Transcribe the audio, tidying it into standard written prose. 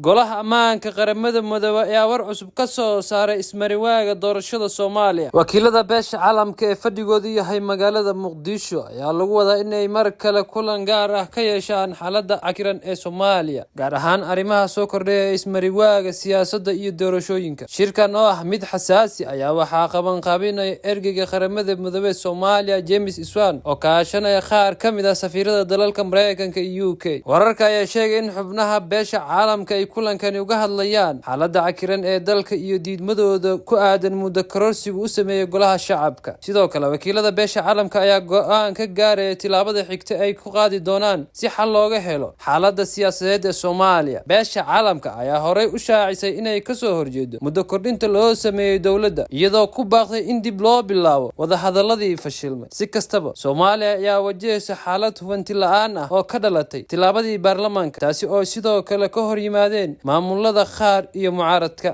golaha ammaanka qaramada Midoobay ayaa war cusub ka soo saaray ismariwaaga doorashada Soomaaliya. Wakiilada beesha caalamka ee fadhigoodu yahay magaalada Muqdisho ayaa lagu wadaa inay mar kale kulan gaar ah ka yeeshaan xaaladda cakiran ee Soomaaliya, gaar ahaan arrimaha soo kordhaya ee ismariwaaga siyaasadda iyo doorashooyinka. Shirkan oo ah mid xasaasi ayaa waxaa qabanqaabinaya ergeyga qaramada Midoobay Soomaaliya James Iswan oo kaashanaya qaar ka mid ah safiirada dalalka Mareykanka iyo UK. Wararka ayaa sheegay in xubnaha beesha caalamka ay kulankani uga hadlayaan xaaladda cakiran ee dalka iyo diidmadooda ku aadan muddo kororsiga u sameeyay golaha shacabka. Sidoo kale wakiilada beesha caalamka ayaa go'aan ka gaaray tilaabada xigta ay ku qaadi doonaan si xal looga helo xaaladda siyaasadeed ee Soomaaliya. Beesha caalamka ayaa horey u shaacisay inay ka soo horjeedo muddo kordhinta loo sameeyay dowladda, iyadoo ku baaqday in dib loo bilaabo wadahadaladii fashilmay. Si kastaba, Soomaaliya ayaa wajahaysa xaalad hubanti la'aan ah oo ka dhalatay tilaabadii baarlamaanka, taasi oo sidoo kale ka hor yimaadeen maamulada qaar iyo mucaaradka.